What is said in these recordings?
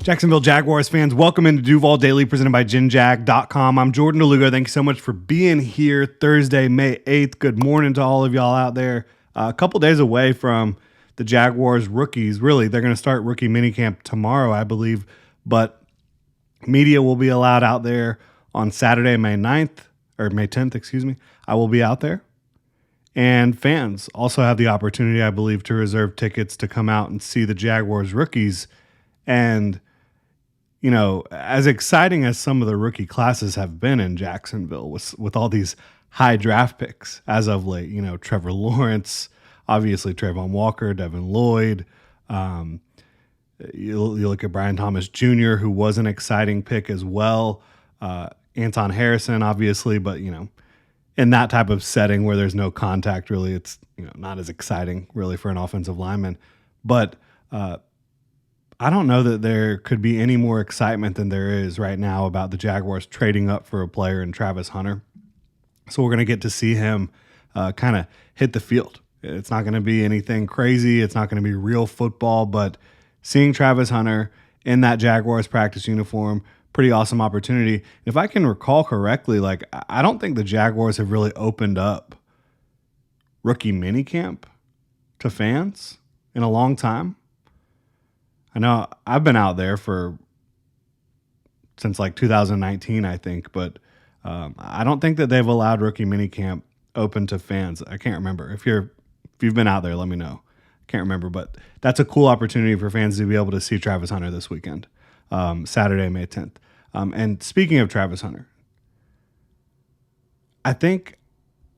Jacksonville Jaguars fans, welcome into Duval Daily presented by GenJag.com. I'm Jordan DeLugo. Thank you so much for being here Thursday, May 8th. Good morning to all of y'all out there. A couple days away from the Jaguars rookies. Really, they're going to start rookie minicamp tomorrow, I believe. But media will be allowed out there on Saturday, May 9th, or May 10th, excuse me. I will be out there. And fans also have the opportunity, I believe, to reserve tickets to come out and see the Jaguars rookies. And you know, as exciting as some of the rookie classes have been in Jacksonville with all these high draft picks as of late, you know, Trevor Lawrence, obviously Trayvon Walker, Devin Lloyd. You look at Brian Thomas Jr., who was an exciting pick as well. Anton Harrison, obviously, but, you know, in that type of setting where there's no contact, really, it's, you know, not as exciting really for an offensive lineman. But I don't know that there could be any more excitement than there is right now about the Jaguars trading up for a player in Travis Hunter. So we're going to get to see him kind of hit the field. It's not going to be anything crazy. It's not going to be real football, but seeing Travis Hunter in that Jaguars practice uniform, pretty awesome opportunity. If I can recall correctly, like I don't think the Jaguars have really opened up rookie minicamp to fans in a long time. I know I've been out there since like 2019, I think, but I don't think that they've allowed rookie minicamp open to fans. I can't remember. If you've been out there, let me know. I can't remember, but that's a cool opportunity for fans to be able to see Travis Hunter this weekend, Saturday, May 10th. And speaking of Travis Hunter, I think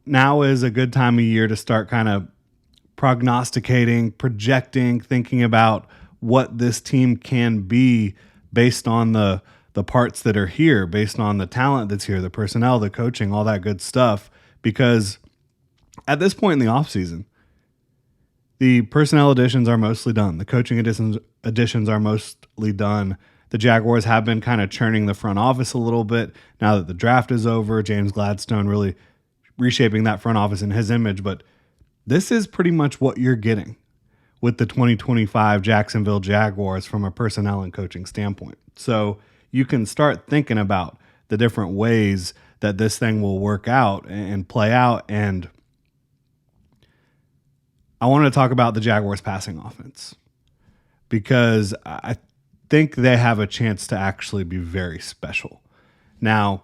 now is a good time of year to start kind of prognosticating, projecting, thinking about what this team can be based on the parts that are here, based on the talent that's here, the personnel, the coaching, all that good stuff. Because at this point in the offseason, the personnel additions are mostly done. The coaching additions are mostly done. The Jaguars have been kind of churning the front office a little bit now that the draft is over. James Gladstone really reshaping that front office in his image. But this is pretty much what you're getting with the 2025 Jacksonville Jaguars from a personnel and coaching standpoint. So you can start thinking about the different ways that this thing will work out and play out. And I want to talk about the Jaguars passing offense because I think they have a chance to actually be very special. Now,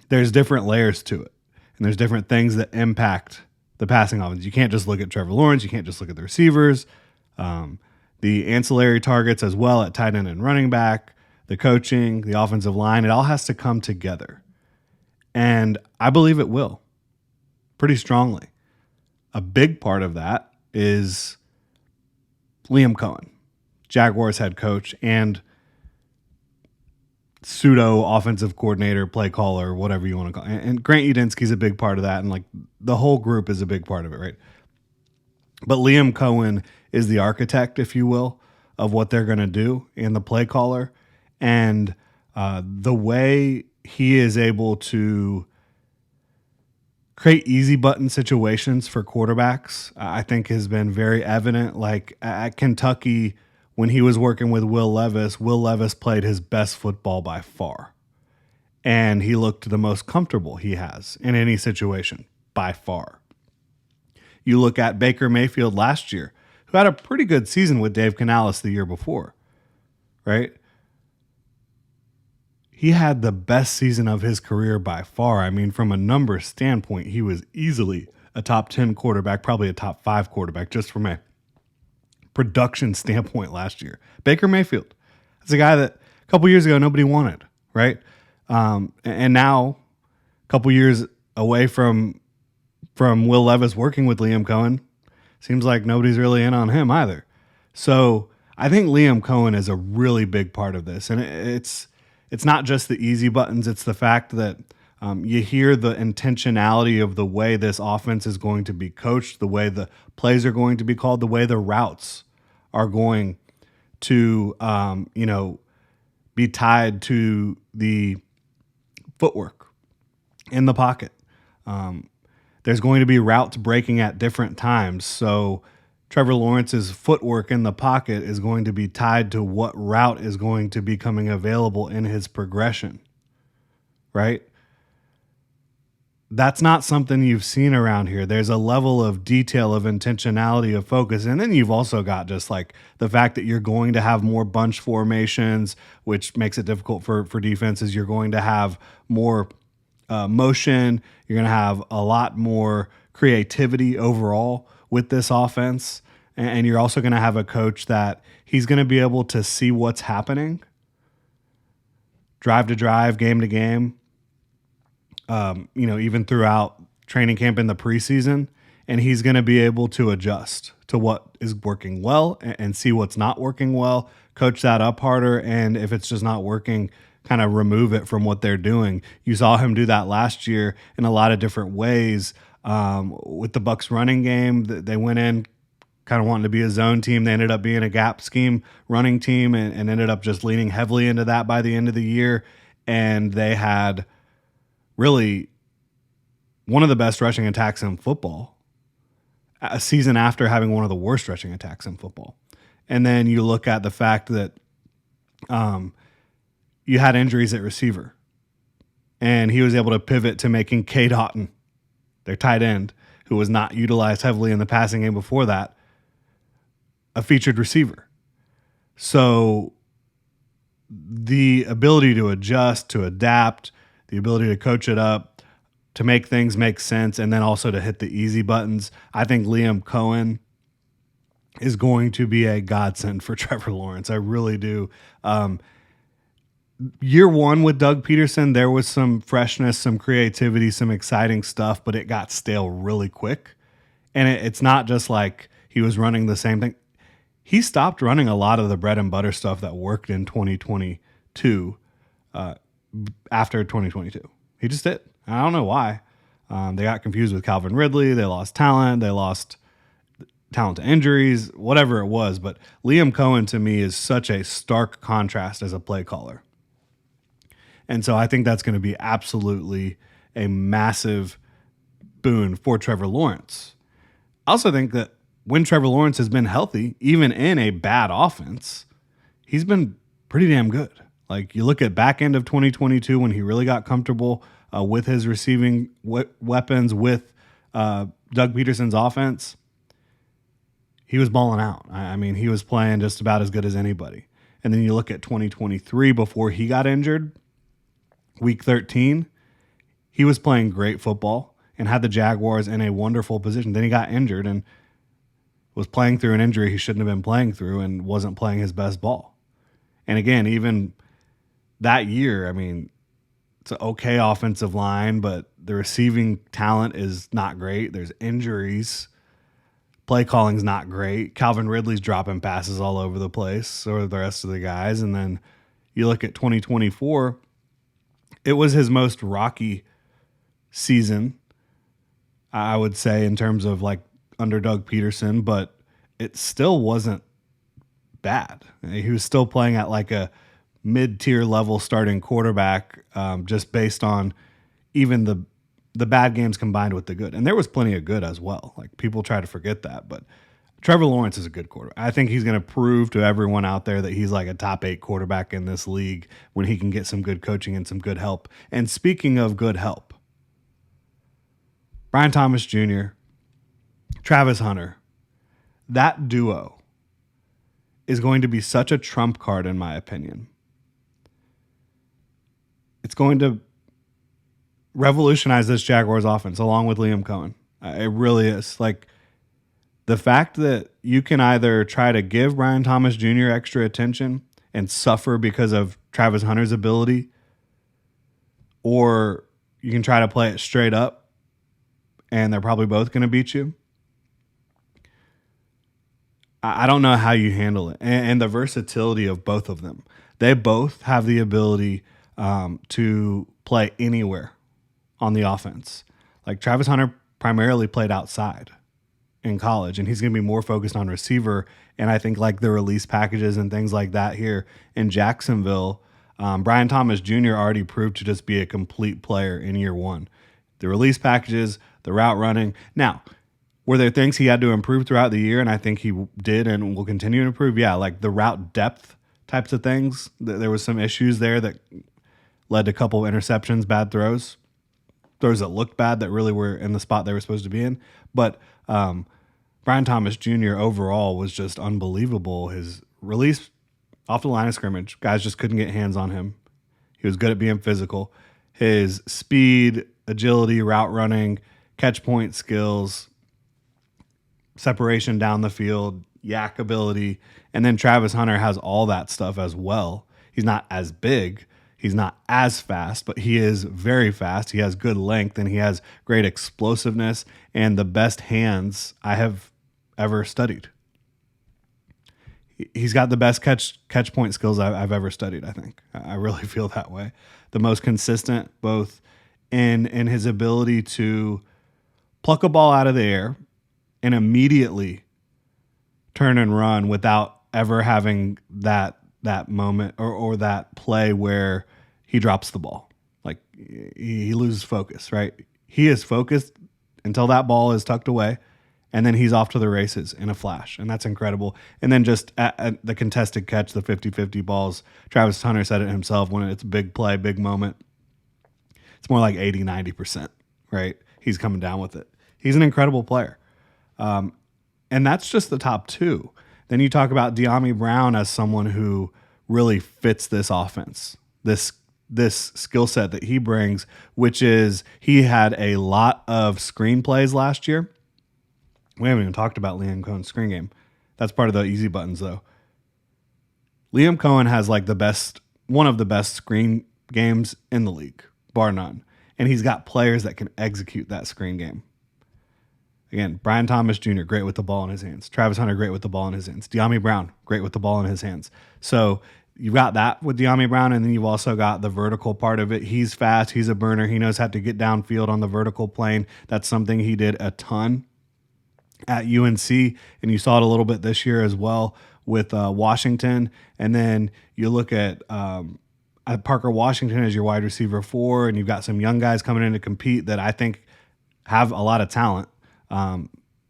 there's different layers to it, and there's different things that impact the passing offense. You can't just look at Trevor Lawrence. You can't just look at the receivers, the ancillary targets as well at tight end and running back, the coaching, the offensive line. It all has to come together. And I believe it will pretty strongly. A big part of that is Liam Cohen, Jaguars head coach and pseudo offensive coordinator, play caller, whatever you want to call it. And Grant Udinski's a big part of that. And like the whole group is a big part of it, right? But Liam Cohen is the architect, if you will, of what they're going to do and the play caller. And the way he is able to create easy button situations for quarterbacks, I think has been very evident. Like at Kentucky, when he was working with Will Levis played his best football by far. And he looked the most comfortable he has in any situation by far. You look at Baker Mayfield last year, who had a pretty good season with Dave Canales the year before, right? He had the best season of his career by far. I mean, from a numbers standpoint, he was easily a top 10 quarterback, probably a top 5 quarterback, just from a production standpoint last year. Baker Mayfield. That's a guy that a couple years ago nobody wanted, right? And now, a couple years away from Will Levis working with Liam Cohen, seems like nobody's really in on him either. So I think Liam Cohen is a really big part of this. And it's not just the easy buttons. It's the fact that you hear the intentionality of the way this offense is going to be coached, the way the plays are going to be called, the way the routes are going to, be tied to the footwork in the pocket. There's going to be routes breaking at different times. So Trevor Lawrence's footwork in the pocket is going to be tied to what route is going to be coming available in his progression, right? That's not something you've seen around here. There's a level of detail, of intentionality, of focus. And then you've also got just like the fact that you're going to have more bunch formations, which makes it difficult for defenses. You're going to have more motion. You're going to have a lot more creativity overall with this offense. And you're also going to have a coach that he's going to be able to see what's happening drive to drive, game to game, even throughout training camp in the preseason. And he's going to be able to adjust to what is working well and see what's not working well, coach that up harder. And if it's just not working, kind of remove it from what they're doing. You saw him do that last year in a lot of different ways. With the Bucs running game, they went in kind of wanting to be a zone team. They ended up being a gap scheme running team and ended up just leaning heavily into that by the end of the year. And they had really one of the best rushing attacks in football, a season after having one of the worst rushing attacks in football. And then you look at the fact that you had injuries at receiver, and he was able to pivot to making Cade Otton, their tight end, who was not utilized heavily in the passing game before that, a featured receiver. So the ability to adjust, to adapt, the ability to coach it up, to make things make sense, and then also to hit the easy buttons. I think Liam Cohen is going to be a godsend for Trevor Lawrence. I really do. Year one with Doug Peterson, there was some freshness, some creativity, some exciting stuff, but it got stale really quick. And it's not just like he was running the same thing. He stopped running a lot of the bread and butter stuff that worked in 2022 after 2022. He just did. I don't know why. They got confused with Calvin Ridley. They lost talent. They lost talent to injuries, whatever it was. But Liam Cohen, to me, is such a stark contrast as a play caller. And so I think that's going to be absolutely a massive boon for Trevor Lawrence. I also think that when Trevor Lawrence has been healthy, even in a bad offense, he's been pretty damn good. Like you look at back end of 2022 when he really got comfortable with his receiving weapons with Doug Peterson's offense, he was balling out. I mean, he was playing just about as good as anybody. And then you look at 2023 before he got injured, week 13, he was playing great football and had the Jaguars in a wonderful position. Then he got injured and was playing through an injury he shouldn't have been playing through and wasn't playing his best ball. And again, even that year, I mean, it's an okay offensive line, but the receiving talent is not great. There's injuries. Play calling's not great. Calvin Ridley's dropping passes all over the place, so are the rest of the guys. And then you look at 2024, it was his most rocky season, I would say, in terms of like under Doug Peterson, but it still wasn't bad. He was still playing at like a mid-tier level starting quarterback, just based on even the bad games combined with the good. And there was plenty of good as well. Like people try to forget that, but Trevor Lawrence is a good quarterback. I think he's going to prove to everyone out there that he's like a top 8 quarterback in this league when he can get some good coaching and some good help. And speaking of good help, Brian Thomas Jr., Travis Hunter, that duo is going to be such a trump card in my opinion. It's going to revolutionize this Jaguars offense along with Liam Cohen. It really is. Like the fact that you can either try to give Brian Thomas Jr. extra attention and suffer because of Travis Hunter's ability, or you can try to play it straight up and they're probably both going to beat you. I don't know how you handle it. And the versatility of both of them. They both have the ability to play anywhere on the offense. Like Travis Hunter primarily played outside in college, and he's going to be more focused on receiver. And I think like the release packages and things like that here in Jacksonville, Brian Thomas Jr. already proved to just be a complete player in year one. The release packages, the route running. Now, Were there things he had to improve throughout the year? And I think he did and will continue to improve. Yeah, like the route depth types of things. There was some issues there that led to a couple of interceptions, bad throws that looked bad that really were in the spot they were supposed to be in. But Brian Thomas Jr. overall was just unbelievable. His release off the line of scrimmage, guys just couldn't get hands on him. He was good at being physical. His speed, agility, route running, catch point skills, separation down the field, yak ability, and then Travis Hunter has all that stuff as well. He's not as big, he's not as fast, but he is very fast. He has good length and he has great explosiveness and the best hands I have ever studied. He's got the best catch point skills I've ever studied, I think. I really feel that way. The most consistent, both in his ability to pluck a ball out of the air and immediately turn and run without ever having that moment or that play where he drops the ball. Like he loses focus, right? He is focused until that ball is tucked away, and then he's off to the races in a flash, and that's incredible. And then just at the contested catch, the 50-50 balls, Travis Hunter said it himself, when it's a big play, big moment, it's more like 80-90%, right? He's coming down with it. He's an incredible player. And that's just the top two. Then you talk about De'Ami Brown as someone who really fits this offense, this skill set that he brings, which is he had a lot of screen plays last year. We haven't even talked about Liam Cohen's screen game. That's part of the easy buttons, though. Liam Cohen has like one of the best screen games in the league, bar none. And he's got players that can execute that screen game. Again, Brian Thomas Jr., great with the ball in his hands. Travis Hunter, great with the ball in his hands. De'Ami Brown, great with the ball in his hands. So you've got that with De'Ami Brown, and then you've also got the vertical part of it. He's fast. He's a burner. He knows how to get downfield on the vertical plane. That's something he did a ton at UNC, and you saw it a little bit this year as well with Washington. And then you look at Parker Washington as your wide receiver 4, and you've got some young guys coming in to compete that I think have a lot of talent.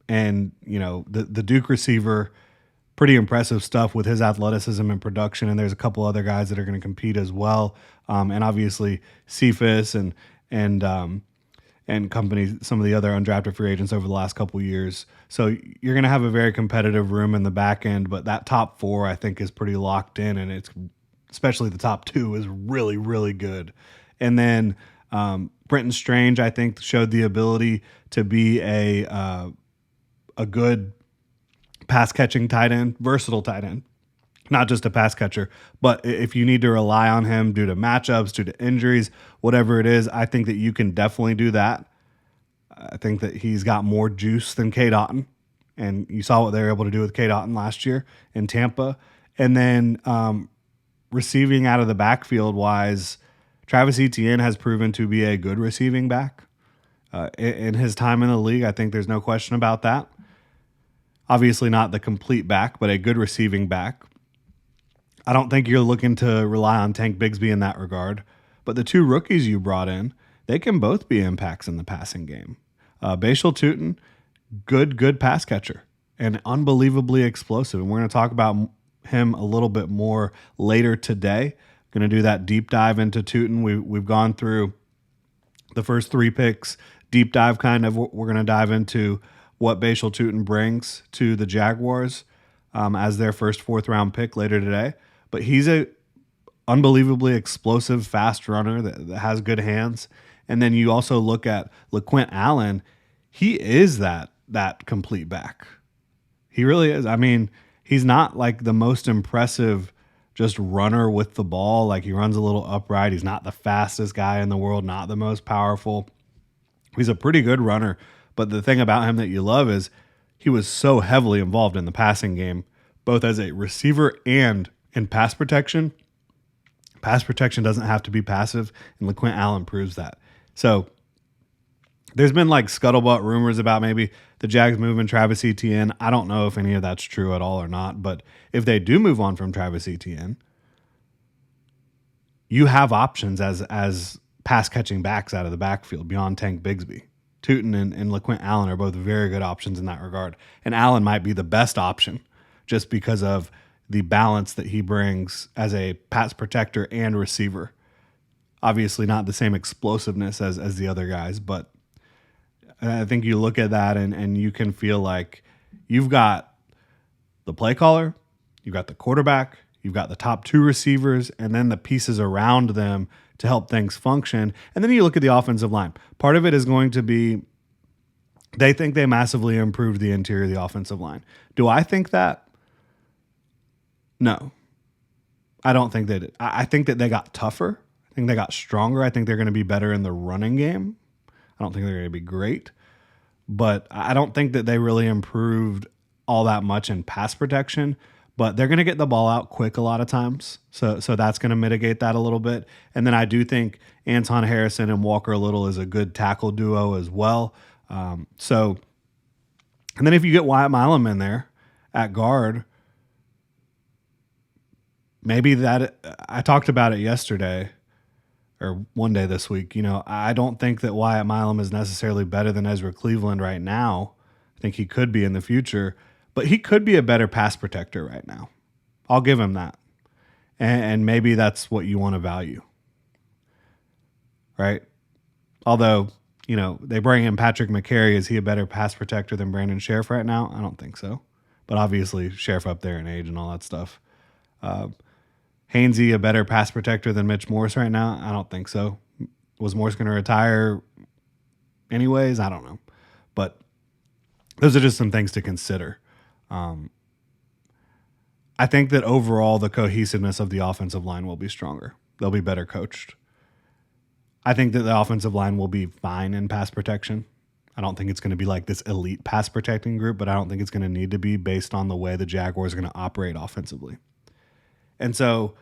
And, you know, the Duke receiver, pretty impressive stuff with his athleticism and production. And there's a couple other guys that are going to compete as well. And obviously Cephas and company, some of the other undrafted free agents over the last couple of years. So you're going to have a very competitive room in the back end, but that top 4 I think is pretty locked in, and it's especially the top 2 is really, really good. And then Brenton Strange, I think, showed the ability to be a good pass-catching tight end, versatile tight end. Not just a pass catcher, but if you need to rely on him due to matchups, due to injuries, whatever it is, I think that you can definitely do that. I think that he's got more juice than Cade Otton, and you saw what they were able to do with Cade Otton last year in Tampa. And then receiving out of the backfield wise, Travis Etienne has proven to be a good receiving back. In his time in the league, I think there's no question about that. Obviously not the complete back, but a good receiving back. I don't think you're looking to rely on Tank Bigsby in that regard. But the 2 rookies you brought in, they can both be impacts in the passing game. Bashal Tutin, good pass catcher and unbelievably explosive. And we're going to talk about him a little bit more later today. Going to do that deep dive into Tutin. We've gone through the first 3 picks, deep dive kind of. We're going to dive into what Bashal Tutin brings to the Jaguars as their first 4th round pick later today. But he's a unbelievably explosive, fast runner that has good hands. And then you also look at LaQuint Allen. He is that complete back. He really is. I mean, he's not like the most impressive just runner with the ball. Like, he runs a little upright. He's not the fastest guy in the world, not the most powerful. He's a pretty good runner. But the thing about him that you love is he was so heavily involved in the passing game, both as a receiver and in pass protection. Pass protection doesn't have to be passive, and LaQuint Allen proves that. So there's been like scuttlebutt rumors about maybe the Jags moving Travis Etienne. I don't know if any of that's true at all or not, but if they do move on from Travis Etienne, you have options as pass catching backs out of the backfield beyond Tank Bigsby. Tootin and LaQuint Allen are both very good options in that regard. And Allen might be the best option just because of the balance that he brings as a pass protector and receiver. Obviously not the same explosiveness as the other guys, but I think you look at that and you can feel like you've got the play caller, you've got the quarterback, you've got the top two receivers, and then the pieces around them to help things function. And then you look at the offensive line. Part of it is going to be they think they massively improved the interior of the offensive line. Do I think that? No. I don't think they did. I think that they got tougher. I think they got stronger. I think they're going to be better in the running game. I don't think they're going to be great. But I don't think that they really improved all that much in pass protection. But they're going to get the ball out quick a lot of times. So that's going to mitigate that a little bit. And then I do think Anton Harrison and Walker Little is a good tackle duo as well. And then if you get Wyatt Milam in there at guard, maybe that I talked about it yesterday or one day this week. I don't think that Wyatt Milam is necessarily better than Ezra Cleveland right now. I think he could be in the future. But he could be a better pass protector right now. I'll give him that. And maybe that's what you want to value. Right? Although, they bring in Patrick McCary. Is he a better pass protector than Brandon Sheriff right now? I don't think so. But obviously, Sheriff up there in age and all that stuff. Hainsey a better pass protector than Mitch Morse right now? I don't think so. Was Morse going to retire anyways? I don't know. But those are just some things to consider. I think that overall the cohesiveness of the offensive line will be stronger. They'll be better coached. I think that the offensive line will be fine in pass protection. I don't think it's going to be like this elite pass protecting group, but I don't think it's going to need to be based on the way the Jaguars are going to operate offensively. And so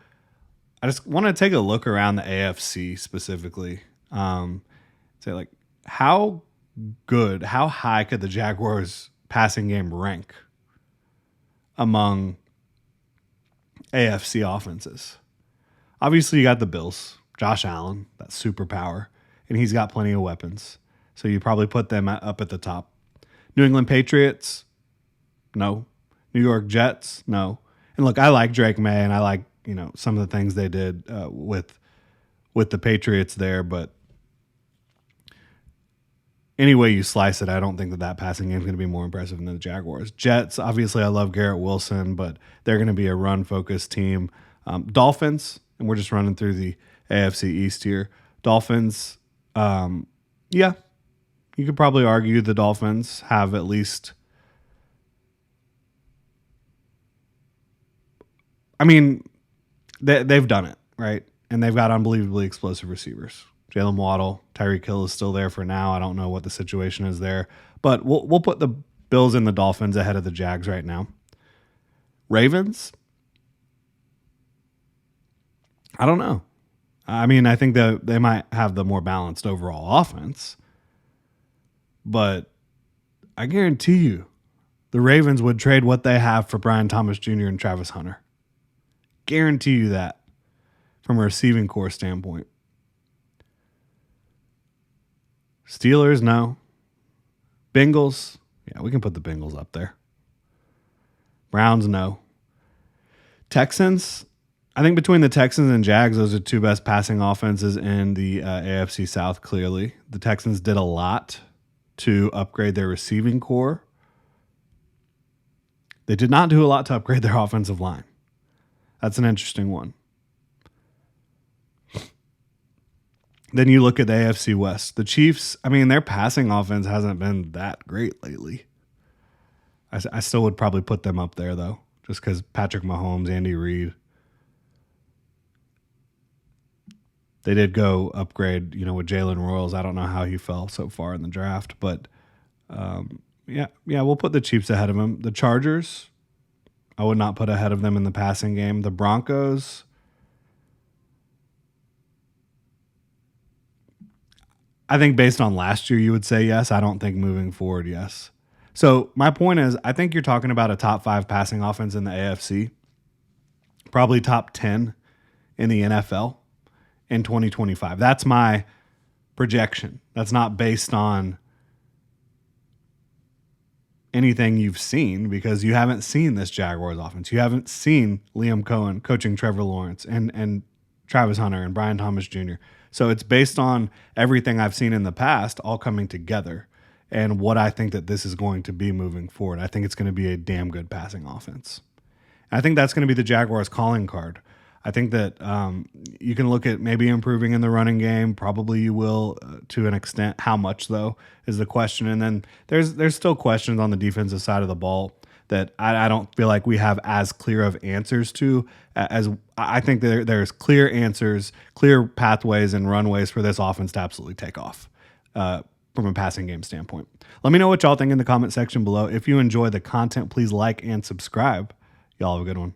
I just want to take a look around the AFC specifically. Say like how high could the Jaguars passing game rank among AFC offenses? Obviously, you got the Bills, Josh Allen, that superpower, and he's got plenty of weapons. So you probably put them up at the top. New England Patriots, no. New York Jets, no. And look, I like Drake May, and I like some of the things they did with the Patriots there, but any way you slice it, I don't think that passing game is going to be more impressive than the Jaguars. Jets, obviously, I love Garrett Wilson, but they're going to be a run-focused team. Dolphins, and we're just running through the AFC East here. Dolphins, yeah, you could probably argue the Dolphins have at least. I mean, they've done it, right? And they've got unbelievably explosive receivers. Jalen Waddle, Tyreek Hill is still there for now. I don't know what the situation is there. But we'll put the Bills and the Dolphins ahead of the Jags right now. Ravens? I don't know. I mean, I think that they might have the more balanced overall offense. But I guarantee you, the Ravens would trade what they have for Brian Thomas Jr. and Travis Hunter. Guarantee you that from a receiving core standpoint. Steelers, no. Bengals, yeah, we can put the Bengals up there. Browns, no. Texans, I think between the Texans and Jags, those are two best passing offenses in the AFC South, clearly. The Texans did a lot to upgrade their receiving core. They did not do a lot to upgrade their offensive line. That's an interesting one. Then you look at the AFC West. The Chiefs, I mean, their passing offense hasn't been that great lately. I still would probably put them up there, though, just because Patrick Mahomes, Andy Reid. They did go upgrade, with Jalen Royals. I don't know how he fell so far in the draft, but yeah, we'll put the Chiefs ahead of him. The Chargers, I would not put ahead of them in the passing game. The Broncos, I think based on last year, you would say yes. I don't think moving forward, yes. So my point is, I think you're talking about a top 5 passing offense in the AFC, probably top 10 in the NFL in 2025. That's my projection. That's not based on anything you've seen because you haven't seen this Jaguars offense. You haven't seen Liam Cohen coaching Trevor Lawrence and Travis Hunter and Brian Thomas Jr. So it's based on everything I've seen in the past all coming together and what I think that this is going to be moving forward. I think it's going to be a damn good passing offense. And I think that's going to be the Jaguars' calling card. I think that you can look at maybe improving in the running game. Probably you will to an extent. How much, though, is the question. And then there's still questions on the defensive side of the ball that I don't feel like we have as clear of answers to as I think there's clear answers, clear pathways and runways for this offense to absolutely take off from a passing game standpoint. Let me know what y'all think in the comment section below. If you enjoy the content, please like and subscribe. Y'all have a good one.